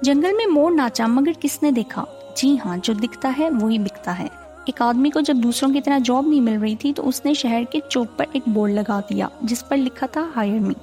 जंगल में मोर नाचा मगर किसने देखा? जी हाँ, जो दिखता है वही बिकता है। एक आदमी को जब दूसरों की तरह जॉब नहीं मिल रही थी तो उसने शहर के चौक पर एक बोर्ड लगा दिया जिस पर लिखा था हायर मी,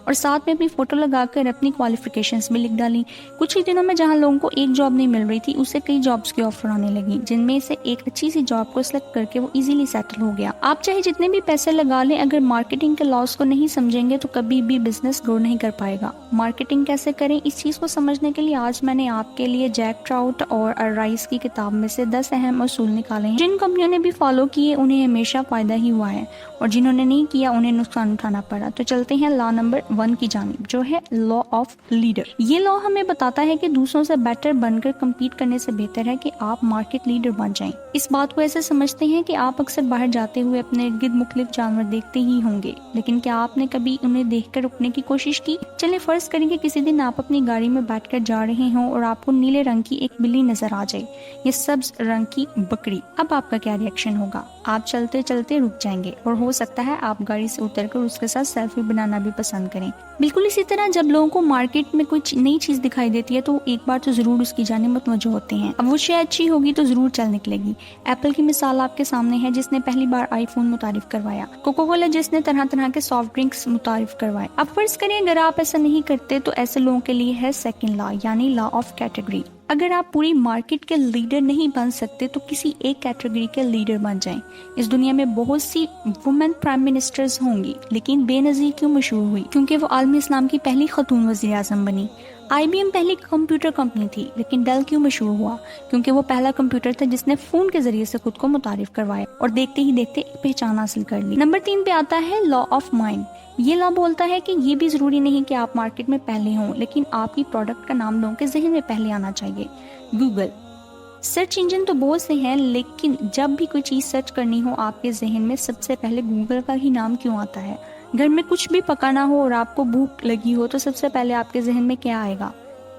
और साथ में अपनी फोटो लगाकर अपनी क्वालिफिकेशंस भी लिख डाली। कुछ ही दिनों में जहां लोगों को एक जॉब नहीं मिल रही थी उसे कई जॉब्स की ऑफर आने लगी, जिनमें से एक अच्छी सी जॉब को सिलेक्ट करके वो इजीली सेटल हो गया। आप चाहे जितने भी पैसे लगा लें, अगर मार्केटिंग के लॉस को नहीं समझेंगे तो कभी भी बिजनेस ग्रो नहीं कर पाएगा। मार्केटिंग कैसे करें, इस चीज को समझने के लिए आज मैंने आपके लिए जैक ट्राउट और राइस की किताब में से 10 अहम उसूल निकाले हैं। जिन कंपनियों ने भी फॉलो किए उन्हें हमेशा फायदा ही हुआ है, और जिन्होंने नहीं किया उन्हें नुकसान उठाना पड़ा। तो चलते हैं लॉ नंबर 1 की जानिब, जो है लॉ ऑफ लीडर। ये लॉ हमें बताता है कि दूसरों से बेटर बनकर कम्पीट करने से बेहतर है कि आप मार्केट लीडर बन जाएं। इस बात को ऐसे समझते हैं कि आप अक्सर बाहर जाते हुए अपने इर्द गिर्द मुख्तलिफ जानवर देखते ही होंगे, लेकिन क्या आपने कभी उन्हें देखकर रुकने की कोशिश की? चलिए फर्ज करें कि किसी दिन आप अपनी गाड़ी में बैठकर जा रहे हों और आपको नीले रंग की एक बिल्ली नजर आ जाए या सब्ज रंग की बकरी। अब आपका क्या रिएक्शन होगा? आप चलते चलते रुक जाएंगे और हो सकता है आप गाड़ी से उतरकर उसके साथ सेल्फी बनाना भी पसंद करें। बिल्कुल इसी तरह जब लोगों को मार्केट में कोई नई चीज दिखाई देती है तो एक बार तो जरूर उसकी जानिब मुतवज्जो होते हैं। अब वो शेयर अच्छी होगी तो जरूर चल निकलेगी। एप्पल की मिसाल आपके सामने है, जिसने पहली बार आईफोन मुतारिफ करवाया। कोका कोला जिसने तरह तरह के सॉफ्ट ड्रिंक्स मुतारिफ करवाए। अब फर्ज करें अगर आप ऐसा नहीं करते तो ऐसे लोगों के लिए है सेकंड लॉ, यानी लॉ ऑफ कैटेगरी। अगर आप पूरी मार्केट के लीडर नहीं बन सकते तो किसी एक कैटेगरी के लीडर बन जाएं। इस दुनिया में बहुत सी वुमेन प्राइम मिनिस्टर्स होंगी, लेकिन बेनजीर क्यों मशहूर हुई? क्योंकि वो आलमी इस्लाम की पहली खतून वज़ीर आज़म बनी। IBM पहली कंप्यूटर कंपनी थी, लेकिन डेल क्यों मशहूर हुआ? क्योंकि वो पहला कंप्यूटर था जिसने फोन के जरिए से खुद को मुतारिफ करवाया और देखते ही देखते एक पहचान हासिल कर ली। नंबर 3 पे आता है लॉ ऑफ माइंड। ये लॉ बोलता है कि ये भी जरूरी नहीं कि आप मार्केट में पहले हों, लेकिन आपकी प्रोडक्ट का नाम लोगों के जहन में पहले आना चाहिए। गूगल सर्च इंजन तो बहुत से हैं, लेकिन जब भी कोई चीज सर्च करनी हो आपके जहन में सबसे पहले गूगल का ही नाम क्यों आता है? घर में कुछ भी पकाना हो और आपको भूख लगी हो तो सबसे पहले आपके जहन में क्या आएगा?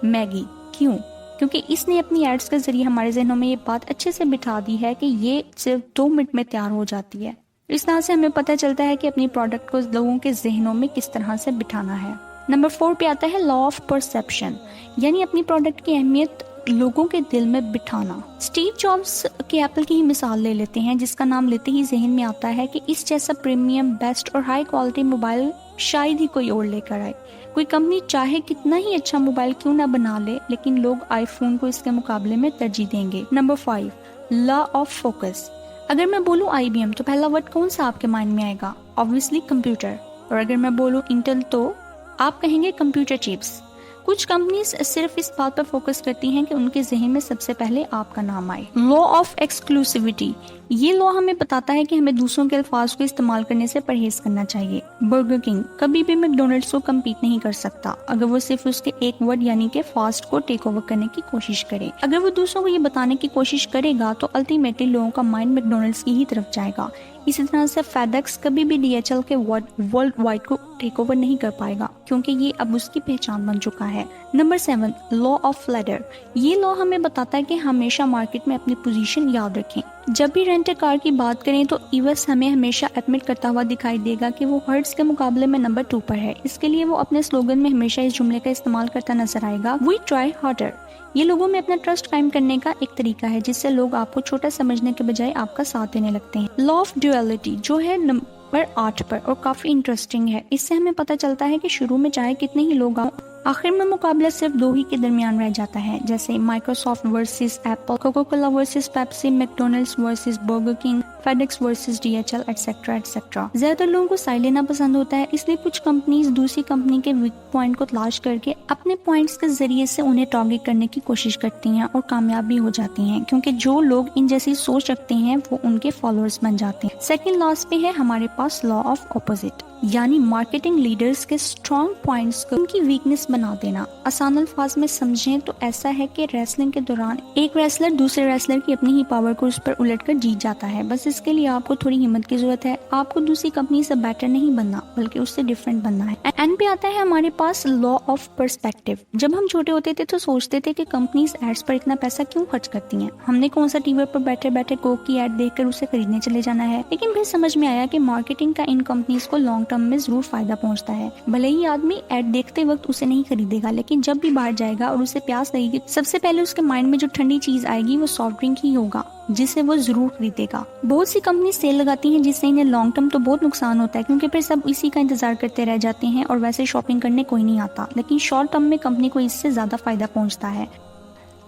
मैगी। क्यों? क्योंकि इसने अपनी एड्स के जरिए हमारे जहनों में ये बात अच्छे से बिठा दी है कि ये सिर्फ 2 मिनट में तैयार हो जाती है। इस तरह से हमें पता चलता है कि अपनी प्रोडक्ट को लोगों के जहनों में किस तरह से बिठाना है। नंबर 4 पे आता है लॉ ऑफ परसेप्शन, यानी अपनी प्रोडक्ट की अहमियत लोगों के दिल में बिठाना। स्टीव जॉब्स के एप्पल की ही मिसाल ले लेते हैं, जिसका नाम लेते ही जहन में आता है कि इस जैसा प्रीमियम, बेस्ट और हाई क्वालिटी मोबाइल शायद ही कोई और लेकर आए। कोई कंपनी चाहे कितना ही अच्छा मोबाइल क्यों ना बना ले, लेकिन लोग आईफोन को इसके मुकाबले में तरजीह देंगे। Number 5 law of focus. अगर मैं बोलूँ IBM तो पहला वर्ड कौन सा आपके माइंड में आएगा? Obviously computer. और अगर मैं बोलूँ इंटेल तो आप कहेंगे कंप्यूटर चिप्स। कुछ कंपनीज सिर्फ इस बात पर फोकस करती हैं कि उनके जहन में सबसे पहले आपका नाम आए। Law of exclusivity. ये लॉ हमें बताता है कि हमें दूसरों के अल्फाज को इस्तेमाल करने से परहेज करना चाहिए। बर्गर किंग कभी भी मैकडोनल्ड्स को कम्पीट नहीं कर सकता अगर वो सिर्फ उसके एक वर्ड यानी कि फास्ट को टेक ओवर करने की कोशिश करे। अगर वो दूसरों को ये बताने की कोशिश करेगा तो अल्टीमेटली लोगों का माइंड मैकडोनल्ड्स की ही तरफ जाएगा। इसी तरह से फेडेक्स कभी भी DHL के वर्ल्ड वाइड को टेक ओवर नहीं कर पाएगा, क्योंकि ये अब उसकी पहचान बन चुका है। Number 7 law of ladder. ये लॉ हमें बताता है कि हमेशा मार्केट में अपनी पोजीशन याद रखें। जब भी रेंट कार की बात करें तो ईवस हमें हमेशा एडमिट करता हुआ दिखाई देगा कि वो हर्ट्ज के मुकाबले में नंबर 2 पर है। इसके लिए वो अपने स्लोगन में हमेशा इस जुमले का इस्तेमाल करता नजर आएगा, वी ट्राई हार्डर। ये लोगों में अपना ट्रस्ट कायम करने का एक तरीका है जिससे लोग आपको छोटा समझने के बजाय आपका साथ देने लगते हैं। लॉ ऑफ ड्यूअलिटी जो है नंबर 8 पर और काफी इंटरेस्टिंग है। इससे हमें पता चलता है कि शुरू में चाहे कितने ही लोग आओ, आखिर में मुकाबला सिर्फ 2 ही के दरमियान रह जाता है, जैसे Microsoft versus Apple, Coca Cola versus Pepsi, McDonald's versus burger king, FedEx versus DHL etcetera etcetera. ज्यादातर लोगों को साइड लेना पसंद होता है, इसलिए कुछ कंपनीज दूसरी कंपनी के वीक पॉइंट को तलाश करके अपने पॉइंट्स के जरिए से उन्हें टारगेट करने की कोशिश करती हैं और कामयाब भी हो जाती हैं, क्योंकि जो लोग इन जैसी सोच रखते हैं वो उनके फॉलोअर्स बन जाते हैं। सेकंड लॉस पे है हमारे पास लॉ ऑफ ऑपोजिट, यानी मार्केटिंग लीडर्स के स्ट्रॉन्ग पॉइंट्स को उनकी वीकनेस बना देना। आसान अल्फाज में समझें तो ऐसा है कि रेसलिंग के दौरान एक रेसलर दूसरे रेसलर की अपनी ही पावर को उस पर उलट कर जीत जाता है। बस اس کے لیے آپ کو تھوڑی ہمت کی ضرورت ہے. آپ کو دوسری کمپنی سے بیٹر نہیں بننا بلکہ اس سے ڈفرینٹ بننا ہے. اینڈ پہ آتا ہے ہمارے پاس لا آف پرسپیکٹو. جب ہم چھوٹے ہوتے تھے تو سوچتے تھے کہ کمپنیز ایڈس پر اتنا پیسہ کیوں خرچ کرتی ہیں, ہم نے کون سا ٹی وی پر بیٹھے بیٹھے کوک کی ایڈ دیکھ کر اسے خریدنے چلے جانا ہے. لیکن پھر سمجھ میں آیا کہ مارکیٹنگ کا ان کمپنیز کو لانگ ٹرم میں ضرور فائدہ پہنچتا ہے. بھلے ہی آدمی ایڈ دیکھتے وقت اسے نہیں خریدے گا, لیکن جب بھی باہر جائے گا اور اسے پیاس لگے گی سب سے پہلے اس کے مائنڈ میں جو ٹھنڈی چیز آئے گی وہ سافٹ ڈرنک ہی ہوگا جسے وہ ضرور خریدے گا. بہت سی کمپنی سیل لگاتی ہیں جس سے انہیں لانگ ٹرم تو بہت نقصان ہوتا ہے کیونکہ پھر سب اسی کا انتظار کرتے رہ جاتے ہیں اور ویسے شاپنگ کرنے کوئی نہیں آتا, لیکن شارٹ ٹرم میں کمپنی کو اس سے زیادہ فائدہ پہنچتا ہے.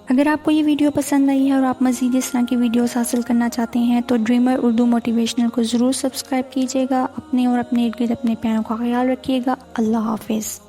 اگر آپ کو یہ ویڈیو پسند آئی ہے اور آپ مزید اس طرح کی ویڈیوز حاصل کرنا چاہتے ہیں تو ڈریمر اردو موٹیویشنل کو ضرور سبسکرائب کیجیے گا. اپنے اور اپنے ارد گرد اپنے پیاروں کا خیال رکھیے گا. اللہ حافظ.